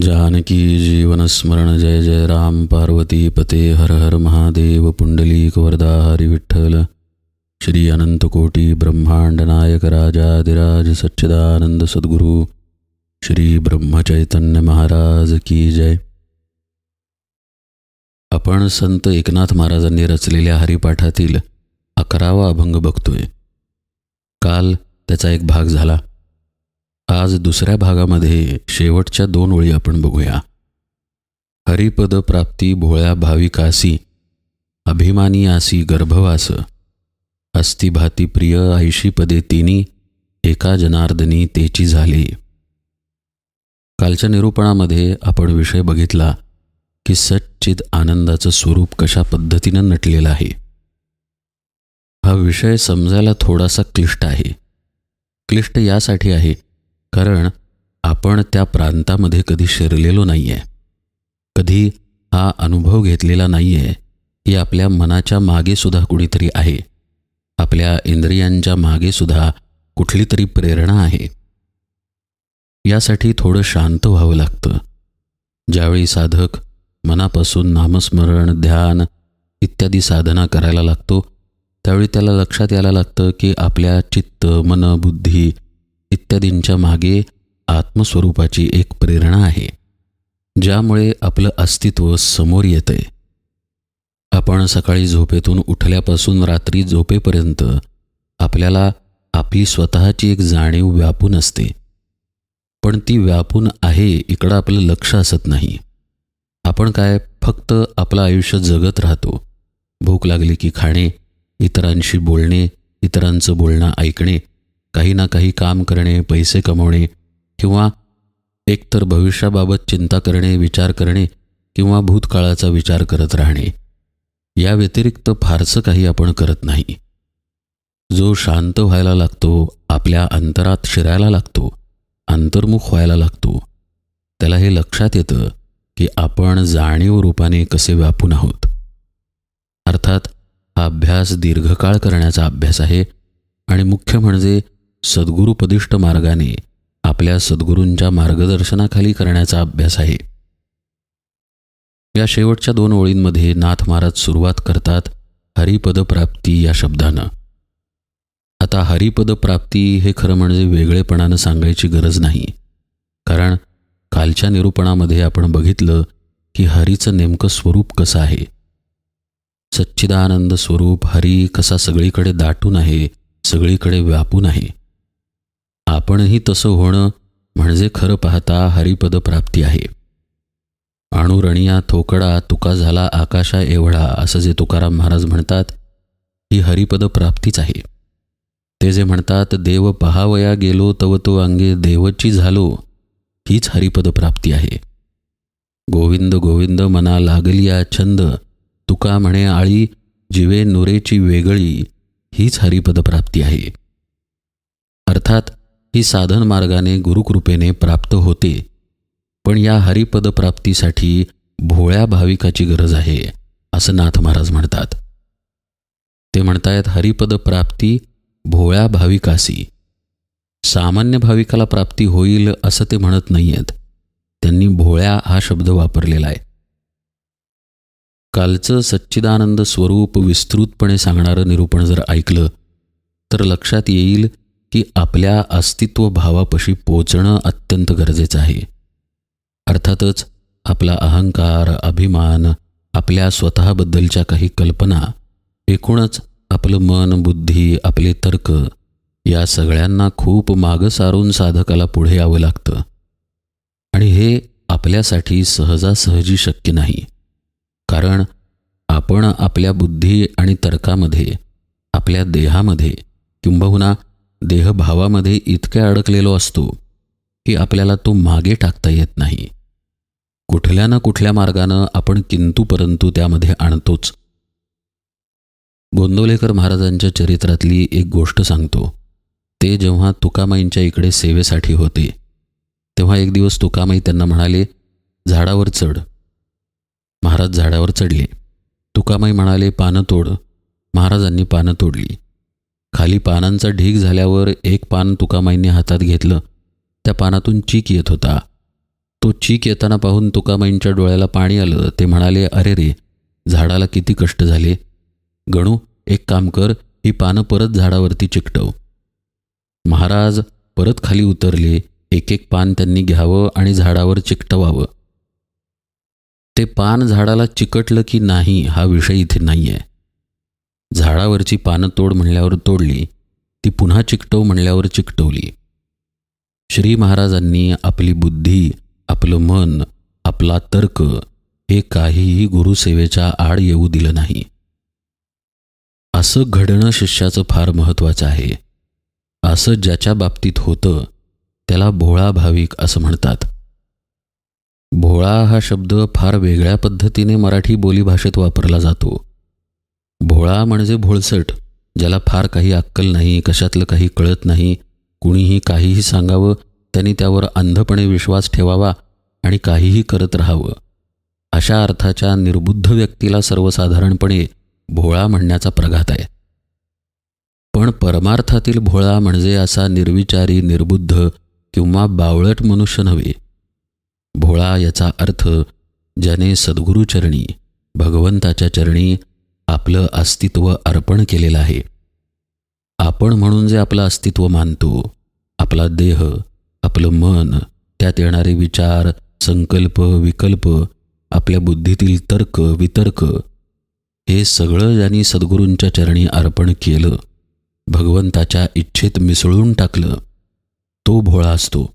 जानकी जीवन स्मरण जय जय राम पार्वती पते हर हर महादेव पुंडलीक वरदा हरि विठ्ठल श्री अनंतकोटी ब्रह्मांड नायक राजाधिराज सच्चिदानंद सद्गुरु श्री ब्रह्मचैतन्य महाराज की जय. आपण संत एकनाथ महाराजांनी रचलेल्या हरिपाठातील 11वा अभंग बघतोय. काल त्याचा एक भाग झाला. आज दुसऱ्या भागामध्ये शेवटच्या 2 ओळी आपण बघूया. हरिपद प्राप्ती भोळ्या भाविकासी अभिमानी आसी गर्भवास अस्ति भाती प्रिय ऐशी पदे तिनी एका जनार्दनी तेची झाली. कालच्या निरूपणामध्ये आपण विषय बघितला की सच्चिद आनंदाचं स्वरूप कशा पद्धतीनं नटलेलं आहे. हा विषय समजायला थोडासा क्लिष्ट आहे. क्लिष्ट यासाठी आहे कारण आपण त्या प्रांतामध्ये कधी शिरलेलो नाही आहे, कधी हा अनुभव घेतलेला नाही आहे की आपल्या मनाच्या मागेसुद्धा कुणीतरी आहे, आपल्या इंद्रियांच्या मागेसुद्धा कुठली तरी प्रेरणा आहे. यासाठी थोडं शांत व्हावं लागतं. ज्यावेळी साधक मनापासून नामस्मरण ध्यान इत्यादी साधना करायला लागतो त्यावेळी त्याला लक्षात यायला लागतं की आपल्या चित्त मन बुद्धी इत्यादींच्या मागे आत्मस्वरूपाची एक प्रेरणा आहे, ज्यामुळे आपलं अस्तित्व समोर येतंय. आपण सकाळी झोपेतून उठल्यापासून रात्री झोपेपर्यंत आपल्याला आपली स्वतःची एक जाणीव व्यापून असते, पण ती व्यापून आहे इकडं आपलं लक्ष असत नाही. आपण काय फक्त आपलं आयुष्य जगत राहतो. भूक लागली की खाणे, इतरांशी बोलणे, इतरांचं बोलणं ऐकणे, काही ना काही काम करणे, पैसे कमवणे किंवा एकतर भविष्याबाबत चिंता करणे, विचार करणे किंवा भूतकाळाचा विचार करत राहणे. या व्यतिरिक्त फारसं काही आपण करत नाही. जो शांत व्हायला लागतो, आपल्या अंतरात शिरायला लागतो, अंतर्मुख व्हायला लागतो, त्याला हे लक्षात येतं की आपण जाणीव रूपाने कसे व्यापून आहोत. अर्थात हा अभ्यास दीर्घकाळ करण्याचा अभ्यास आहे आणि मुख्य म्हणजे सद्गुरुपदिष्ट मार्गाने आपल्या सद्गुरूंच्या मार्गदर्शनाखाली करण्याचा अभ्यास आहे. या शेवटच्या 2 ओळींमध्ये नाथ महाराज सुरुवात करतात हरिपद प्राप्ती या शब्दानं. आता हरिपद प्राप्ती हे खरं म्हणजे वेगळेपणानं सांगायची गरज नाही, कारण कालच्या निरूपणामध्ये आपण बघितलं की हरीचं नेमकं स्वरूप कसं आहे. सच्चिदानंद स्वरूप हरी कसा सगळीकडे दाटून आहे, सगळीकडे व्यापून आहे. आपणही तसं होणं म्हणजे खरं पाहता हरिपद प्राप्ती आहे. अणुरणिया थोकडा तुका झाला आकाशा एवढा असं जे तुकाराम महाराज म्हणतात, ही हरिपद प्राप्तीच आहे. ते जे म्हणतात देव पहावया गेलो तव तो अंगे देवची झालो, हीच हरिपद प्राप्ती आहे. गोविंद गोविंद मना लागलिया छंद तुका म्हणे आळी जिवे नुरेची वेगळी, हीच हरिपद प्राप्ती आहे. अर्थात ही साधन मार्गाने गुरुकृपेने प्राप्त होते, पण या हरिपद प्राप्तीसाठी भोळ्या भाविकाची गरज आहे असं नाथ महाराज म्हणतात. ते म्हणतायत हरिपद प्राप्ती भोळ्या भाविकासी. सामान्य भाविकाला प्राप्ती होईल असं ते म्हणत नाही आहेत. त्यांनी भोळ्या हा शब्द वापरलेला आहे. कालचं सच्चिदानंद स्वरूप विस्तृतपणे सांगणारं निरूपण जर ऐकलं तर लक्षात येईल की आपल्या अस्तित्व भावापाशी पोचणं अत्यंत गरजेचं आहे. अर्थातच आपला अहंकार अभिमान आपल्या स्वतःबद्दलच्या काही कल्पना एकूणच आपलं मन बुद्धी आपले तर्क या सगळ्यांना खूप मागं सारून साधकाला पुढे यावं लागतं आणि हे आपल्यासाठी सहजासहजी शक्य नाही. कारण आपण आपल्या बुद्धी आणि तर्कामध्ये आपल्या देहामध्ये किंबहुना देहभावामध्ये इतके अडकलेलो असतो की आपल्याला तो मागे टाकता येत नाही. कुठल्या ना कुठल्या मार्गानं आपण किंतु परंतु त्यामध्ये आणतोच. गोंदवलेकर महाराजांच्या चरित्रातली एक गोष्ट सांगतो. ते जेव्हा तुकामाईंच्या इकडे सेवेसाठी होते तेव्हा एक दिवस तुकामाई त्यांना म्हणाले, झाडावर चढ. महाराज झाडावर चढले. तुकामाई म्हणाले, पानं तोड. महाराजांनी पानं तोडली. खाली पानांचा ढीग झाल्यावर एक पान तुकामाईंनी हातात घेतलं. त्या पानातून चीक येत होता. तो चीक येताना पाहून तुकामाईंच्या डोळ्याला पाणी आलं. ते म्हणाले, अरे रे, झाडाला किती कष्ट झाले. गणू, एक काम कर, ही पानं परत झाडावरती चिकटव. महाराज परत खाली उतरले. एक एक पान त्यांनी घ्यावं आणि झाडावर चिकटवावं. ते पान झाडाला चिकटलं की नाही हा विषय इथे नाही आहे. झाडावरची पानं तोड म्हणल्यावर तोडली, ती पुन्हा चिकटव म्हणल्यावर चिकटवली. श्री महाराजांनी आपली बुद्धी, आपलं मन, आपला तर्क हे काहीही गुरुसेवेच्या आड येऊ दिलं नाही. असं घडणं शिष्याचं फार महत्त्वाचं आहे. असं ज्याच्या बाबतीत होतं त्याला भोळा भाविक असं म्हणतात. भोळा हा शब्द फार वेगळ्या पद्धतीने मराठी बोलीभाषेत वापरला जातो. भोळा म्हणजे भोळसट, ज्याला फार काही अक्कल नाही, कशातलं काही कळत नाही. कुणीही काहीही सांगावं, त्यांनी त्यावर अंधपणे विश्वास ठेवावा आणि काहीही करत राहावं. अशा अर्थाच्या निर्बुद्ध व्यक्तीला सर्वसाधारणपणे भोळा म्हणण्याचा प्रघात आहे. पण परमार्थातील भोळा म्हणजे असा निर्विचारी, निर्बुद्ध किंवा बावळट मनुष्य नव्हे. भोळा याचा अर्थ ज्याने सद्गुरूचरणी, भगवंताच्या चरणी आपलं अस्तित्व अर्पण केलेलं आहे. आपण म्हणून जे आपलं अस्तित्व मानतो, आपला देह, आपलं मन, त्यात येणारे विचार, संकल्प, विकल्प, आपल्या बुद्धीतील तर्क, वितर्क, हे सगळं ज्यांनी सद्गुरूंच्या चरणी अर्पण केलं, भगवंताच्या इच्छेत मिसळून टाकलं, तो भोळा असतो.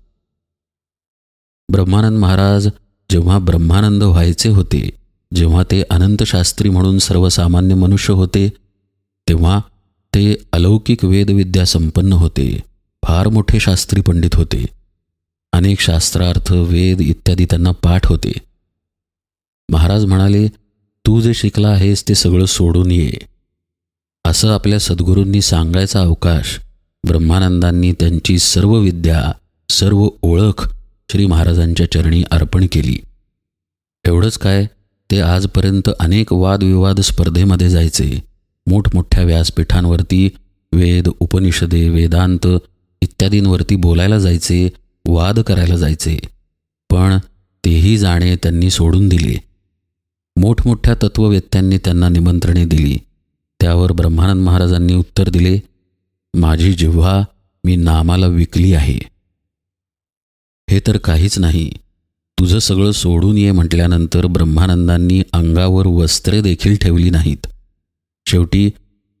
ब्रह्मानंद महाराज जेव्हा ब्रह्मानंद व्हायचे होते, जेव्हा ते अनंत शास्त्री म्हणून सर्वसामान्य मनुष्य होते, तेव्हा ते अलौकिक वेदविद्या संपन्न होते. फार मोठे शास्त्री पंडित होते. अनेक शास्त्रार्थ, वेद इत्यादी त्यांना पाठ होते. महाराज म्हणाले, तू जे शिकला आहेस ते सगळं सोडून ये. असं आपल्या सद्गुरूंनी सांगायचा अवकाश ब्रह्मानंदांनी त्यांची सर्व विद्या, सर्व ओळख श्री महाराजांच्या चरणी अर्पण केली. एवढंच काय, ते आजपर्यंत अनेक वादविवाद स्पर्धेमध्ये जायचे. मोठमोठ्या व्यासपीठांवरती वेद, उपनिषदे, वेदांत इत्यादींवरती बोलायला जायचे, वाद करायला जायचे. पण तेही जाणे त्यांनी सोडून दिले. मोठमोठ्या तत्त्ववेत्यांनी त्यांना निमंत्रणे दिली. त्यावर ब्रह्मानंद महाराजांनी उत्तर दिले, माझी जिव्हा मी नामाला विकली आहे. हे तर काहीच नाही. तुझं सगळं सोडून ये म्हटल्यानंतर ब्रह्मानंदांनी अंगावर वस्त्रे देखील ठेवली नाहीत. शेवटी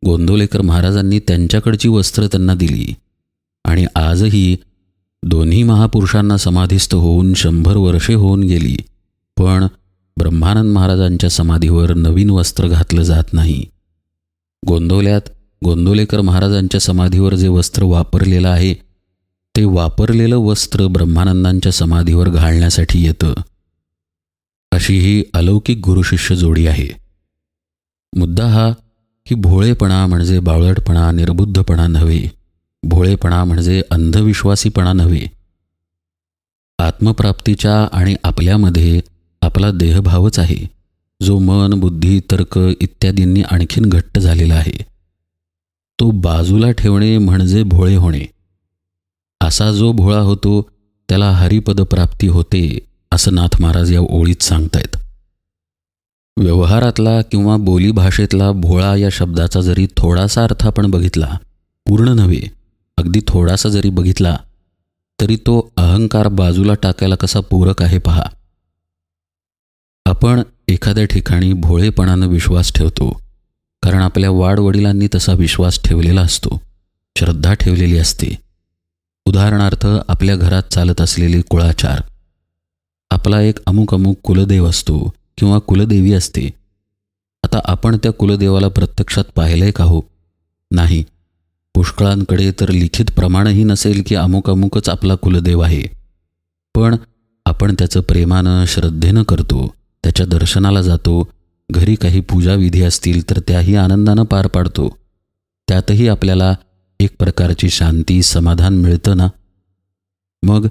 गोंदवलेकर महाराजांनी त्यांच्याकडची वस्त्र त्यांना दिली. आणि आजही दोन्ही महापुरुषांना समाधीस्थ होऊन 100 वर्षे होऊन गेली, पण ब्रह्मानंद महाराजांच्या समाधीवर नवीन वस्त्र घातलं जात नाही. गोंदवल्यात गोंदवलेकर महाराजांच्या समाधीवर जे वस्त्र वापरलेलं आहे, ते वापरलेलं वस्त्र ब्रह्मानंदांच्या समाधीवर घालण्यासाठी येतं. अशी ही अलौकिक गुरुशिष्य जोडी आहे. मुद्दा हा की भोळेपणा म्हणजे बावळटपणा, निर्बुद्धपणा नव्हे. भोळेपणा म्हणजे अंधविश्वासीपणा नव्हे. आत्मप्राप्तीच्या आणि आपल्यामध्ये आपला देहभावच आहे, जो मन, बुद्धी, तर्क इत्यादींनी आणखीन घट्ट झालेला आहे. तो बाजूला ठेवणे म्हणजे भोळे होणे. असा जो भोळा होतो त्याला हरिपदप्राप्ती होते, असं नाथ महाराज या ओळीत सांगतायत. व्यवहारातला किंवा बोलीभाषेतला भोळा या शब्दाचा जरी थोडासा अर्थ आपण बघितला, पूर्ण नव्हे, अगदी थोडासा जरी बघितला, तरी तो अहंकार बाजूला टाकायला कसा पूरक आहे पहा. आपण एखाद्या ठिकाणी भोळेपणानं विश्वास ठेवतो, कारण आपल्या वाडवडिलांनी तसा विश्वास ठेवलेला असतो, श्रद्धा ठेवलेली असते. उदाहरणार्थ, आपल्या घरात चालत असलेले कुळाचार. आपला एक अमुक कुलदेव असतो किंवा कुलदेवी असते. आता आपण त्या कुलदेवाला प्रत्यक्षात पाहिलंय का हो? नाही. पुष्कळांकडे तर लिखित प्रमाणही नसेल की अमुकच आपला कुलदेव आहे. पण आपण त्याचं प्रेमानं, श्रद्धेनं करतो, त्याच्या दर्शनाला जातो. घरी काही पूजाविधी असतील तर त्याही आनंदानं पार पाडतो. त्यातही आपल्याला एक प्रकारची शांती, समाधान मिळतं ना. मग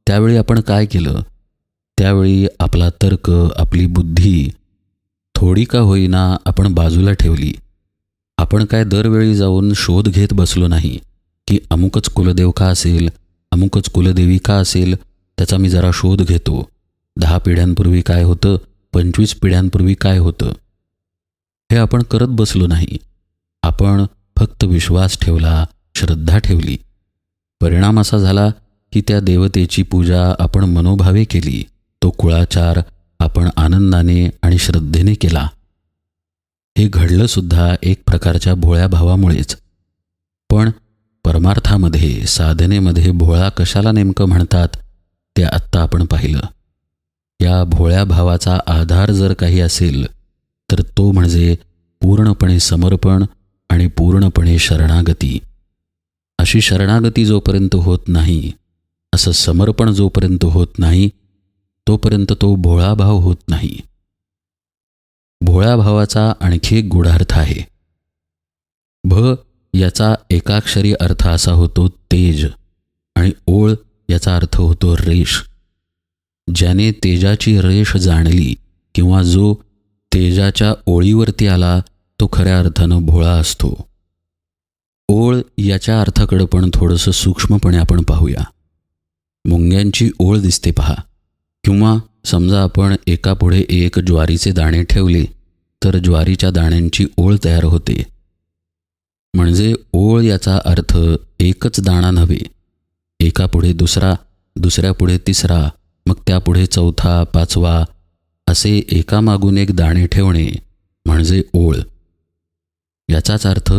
त्यावेळी आपण काय केलं? त्यावेळी आपला तर्क, आपली बुद्धी थोडी का होईना आपण बाजूला ठेवली. आपण काय दरवेळी जाऊन शोध घेत बसलो नाही की अमुकच कुलदेव का असेल, अमुकच कुलदेवी का असेल, त्याचा मी जरा शोध घेतो, 10 पिढ्यांपूर्वी काय होतं, 25 पिढ्यांपूर्वी काय होतं, हे आपण करत बसलो नाही. आपण फक्त विश्वास ठेवला, श्रद्धा ठेवली. परिणाम असा झाला की त्या देवतेची पूजा आपण मनोभावे केली. तो कुळाचार आपण आनंदाने आणि श्रद्धेने केला. हे घडलं सुद्धा एक प्रकारच्या भोळ्या भावामुळेच. पण परमार्थामध्ये, साधनेमध्ये भोळा कशाला नेमकं म्हणतात ते आत्ता आपण पाहिलं. या भोळ्या भावाचा आधार जर काही असेल तर तो म्हणजे पूर्णपणे समर्पण आणि पूर्णपणे शरणागती. अशी शरणागती जोपर्यंत होत नाही, असं समर्पण जोपर्यंत होत नाही, तोपर्यंत तो भोळा भाव होत नाही. भोळ्या भावाचा आणखी एक गूढार्थ आहे. भ याचा एकाक्षरी अर्थ असा होतो तेज, आणि ओळ याचा अर्थ होतो रेष. ज्याने तेजाची रेष जाणली किंवा जो तेजाच्या ओळीवरती आला तो खऱ्या अर्थानं भोळा असतो. ओळ याच्या अर्थाकडं पण थोडंसं सूक्ष्मपणे आपण पाहूया. मुंग्यांची ओळ दिसते पहा. किंवा समजा आपण एकापुढे एक ज्वारीचे दाणे ठेवले तर ज्वारीच्या दाण्यांची ओळ तयार होते. म्हणजे ओळ याचा अर्थ एकच दाणा नव्हे, एकापुढे दुसरा, दुसऱ्यापुढे तिसरा, मग त्यापुढे चौथा, पाचवा असे एकामागून एक दाणे ठेवणे म्हणजे ओळ. याचाच अर्थ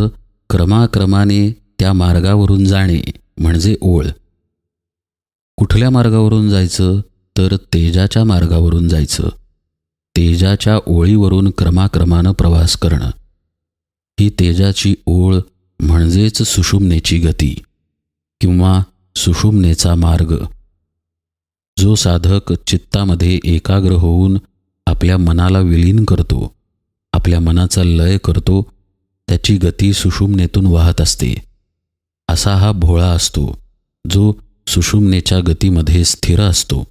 क्रमाक्रमाने त्या मार्गावरून जाणे म्हणजे ओळ. कुठल्या मार्गावरून जायचं तर तेजाच्या मार्गावरून जायचं. तेजाच्या ओळीवरून क्रमाक्रमानं प्रवास करणं. ही तेजाची ओळ म्हणजेच सुषुम्नेची गती किंवा सुषुम्नेचा मार्ग. जो साधक चित्तामध्ये एकाग्र होऊन आपल्या मनाला विलीन करतो, आपल्या मनाचा लय करतो, त्याची गती सुषुम्नेतून वाहत असते. असा हा भोळा असतो जो सुषुम्नेच्या गतीमध्ये स्थिर असतो.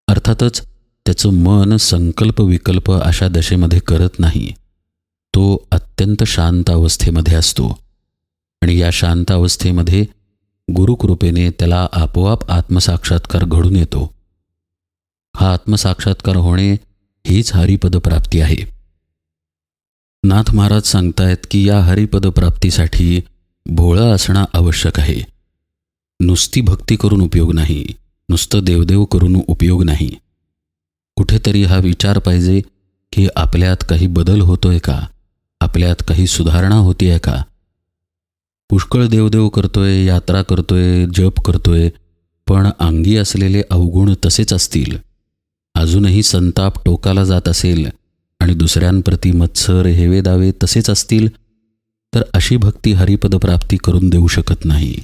अर्थातच त्याचं मन संकल्प विकल्प अशा दशेमध्ये करत नाही. तो अत्यंत शांत अवस्थेमध्ये असतो आणि या शांत अवस्थेमध्ये गुरुकृपेने त्याला आपोआप आत्मसाक्षात्कार घडून येतो. हा आत्मसाक्षात्कार होणे हीच हरिपद प्राप्ती आहे. नाथ महाराज सांगतायत की या हरिपद प्राप्तीसाठी भोळं असणं आवश्यक आहे. नुसती भक्ती करून उपयोग नाही, नुसतं देवदेव करून उपयोग नाही. कुठेतरी हा विचार पाहिजे की आपल्यात काही बदल होतोय का, आपल्यात काही सुधारणा होतीये का. पुष्कळ देवदेव करतोय, यात्रा करतोय, जप करतोय, पण अंगी असलेले अवगुण तसेच असतील, अजूनही संताप टोकाला जात असेल आणि दुसऱ्यांप्रती मत्सर हेवे दावे तसेच असतील, तर अशी भक्ती हरिपद प्राप्ती करून देऊ शकत नाही.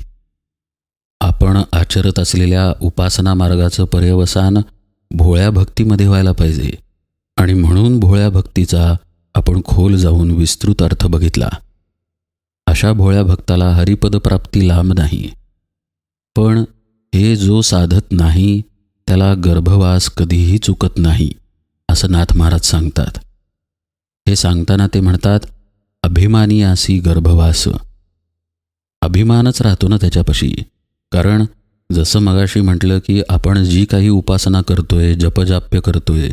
आपण आचरत असलेल्या उपासना मार्गाचं पर्यवसान भोळ्या भक्तीमध्ये व्हायला पाहिजे. आणि म्हणून भोळ्या भक्तीचा आपण खोल जाऊन विस्तृत अर्थ बघितला. अशा भोळ्या भक्ताला हरिपद प्राप्ती लांब नाही. पण हे जो साधत नाही त्याला गर्भवास कधीही चुकत नाही, असं नाथ महाराज सांगतात. हे सांगताना ते म्हणतात, अभिमानी आसी गर्भवास. अभिमानच राहतो ना त्याच्यापाशी. कारण जसं मगाशी म्हटलं की आपण जी काही उपासना करतोय, जपजाप्य करतोय,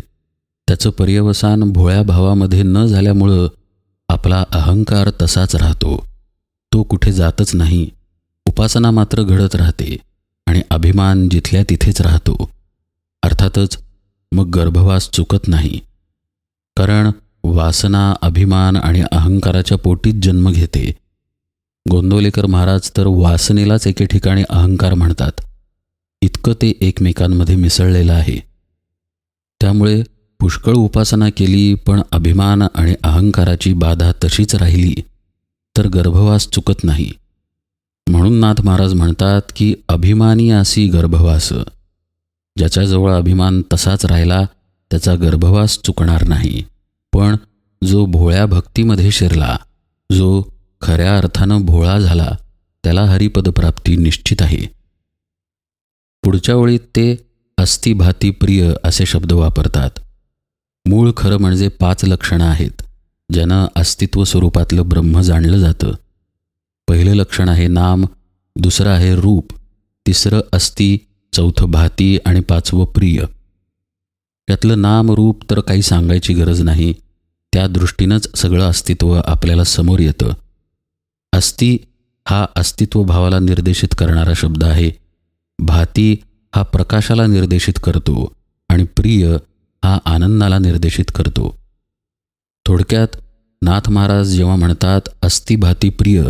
त्याचं पर्यवसान भोळ्या भावामध्ये न झाल्यामुळं आपला अहंकार तसाच राहतो. तो कुठे जातच नाही. उपासना मात्र घडत राहते आणि अभिमान जिथल्या तिथेच राहतो. अर्थातच मग गर्भवास चुकत नाही. कारण वासना, अभिमान आणि अहंकाराच्या पोटीत जन्म घेते. गोंदवलेकर महाराज तर वासनेलाच एके ठिकाणी अहंकार म्हणतात. इतकं ते एकमेकांमध्ये मिसळलेलं आहे. त्यामुळे पुष्कळ उपासना केली पण अभिमान आणि अहंकाराची बाधा तशीच राहिली तर गर्भवास चुकत नाही. म्हणून नाथ महाराज म्हणतात की अभिमानी आसी गर्भवास. ज्याच्याजवळ अभिमान तसाच राहिला त्याचा गर्भवास चुकणार नाही. पण जो भोळ्या भक्तीमध्ये शिरला, जो खऱ्या अर्थानं भोळा झाला, त्याला हरिपद प्राप्ती निश्चित आहे. पुढच्या ओळीत ते अस्थिभाती प्रिय असे शब्द वापरतात. मूळ खरं म्हणजे 5 लक्षणं आहेत ज्यानं अस्तित्व स्वरूपातलं ब्रह्म जाणलं जातं. पहिलं लक्षण आहे नाम, दुसरं आहे रूप, तिसरं अस्ति, चौथं भाती आणि 5वं प्रिय. त्यातलं नाम रूप तर काही सांगायची गरज नाही. त्या दृष्टीनंच सगळं अस्तित्व आपल्याला समोर येतं. अस्ति हा अस्तित्व भावाला निर्देशित करणारा शब्द आहे. भाती हा प्रकाशाला निर्देशित करतो आणि प्रिय हा आनंदाला निर्देशित करतो. थोडक्यात नाथ महाराज जेव्हा म्हणतात अस्ति भाती प्रिय,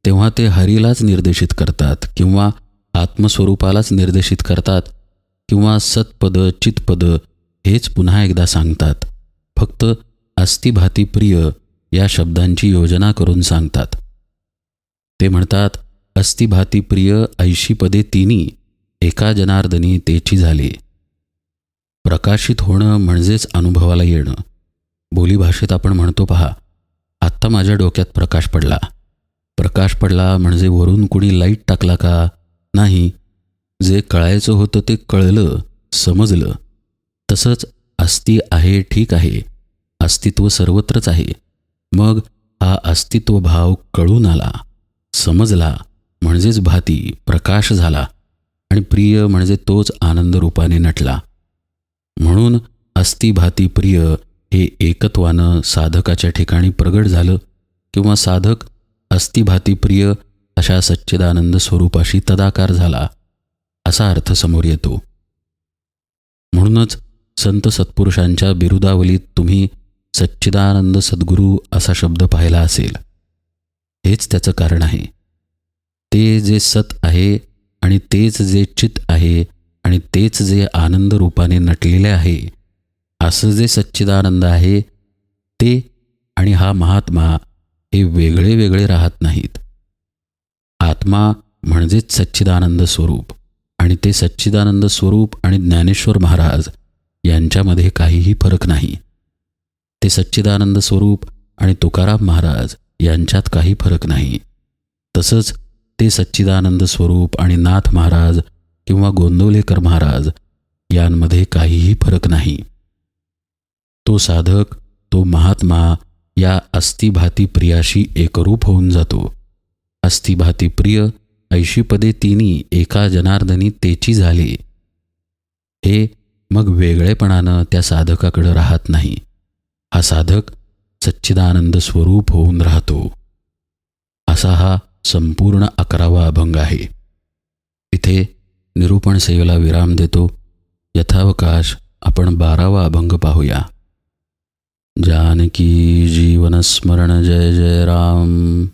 तेव्हा ते हरीलाच निर्देशित करतात किंवा आत्मस्वरूपालाच निर्देशित करतात किंवा सत्पद चितपद हेच पुन्हा एकदा सांगतात. फक्त अस्ति भाती प्रिय या शब्दांची योजना करून सांगतात. ते म्हणतात अस्ति भाती प्रिय ऐशी पदे तिनी एका जनार्दनी तेची झाले. प्रकाशित होणं म्हणजेच अनुभवाला येणं. बोलीभाषेत आपण म्हणतो पहा, आत्ता माझ्या डोक्यात प्रकाश पडला. प्रकाश पडला म्हणजे वरून कुणी लाईट टाकला का? नाही. जे कळायचं होतं ते कळलं, समजलं. तसंच अस्ति आहे, ठीक आहे, अस्तित्व सर्वत्रच आहे. मग हा अस्तित्व भाव कळून आला, समजला, म्हणजेच भाती प्रकाश झाला आणि प्रिय म्हणजे तोच आनंद रूपाने नटला. म्हणून अस्ति भाती प्रिय हे एकत्वानं साधकाच्या ठिकाणी प्रगट झालं किंवा साधक अस्ति भाती प्रिय अशा सच्चिदानंद स्वरूपाशी तदाकार झाला, असा अर्थ समोर येतो. म्हणूनच संत सत्पुरुषांच्या बिरुदावलीत तुम्ही सच्चिदानंद सद्गुरू असा शब्द पाहिला असेल. हेच त्याचं कारण आहे. ते जे सत आहे आणि तेच जे चित आहे आणि तेच जे आनंद रूपाने नटलेले आहे, असं जे सच्चिदानंद आहे ते आणि हा महात्मा हे वेगळे वेगळे राहत नाहीत. आत्मा म्हणजेच सच्चिदानंद स्वरूप आणि ते सच्चिदानंद स्वरूप आणि ज्ञानेश्वर महाराज यांच्यामध्ये काहीही फरक नाही. ते सच्चिदानंद स्वरूप आणि तुकाराम महाराज यांच्यात काही फरक नाही. तसंच ते सच्चिदानंद स्वरूप आणि नाथ महाराज किंवा गोंदवलेकर महाराज यांमध्ये काहीही फरक नाही. तो साधक, तो महात्मा या अस्ति भाती प्रियाशी एकरूप होऊन जातो. अस्ति भाती प्रिय ऐशी पदे तिनी एका जनार्दनी तेची झाले. हे मग वेगळेपणानं त्या साधकाकडं राहत नाही. हा साधक सच्चिदानंद स्वरूप होऊन राहतो. असा हा संपूर्ण 11वा अभंग आहे. इथे निरूपण सेवेला विराम देतो. यथावकाश आपण 12वा अभंग पाहूया. जानकी जीवन स्मरण जय जय राम.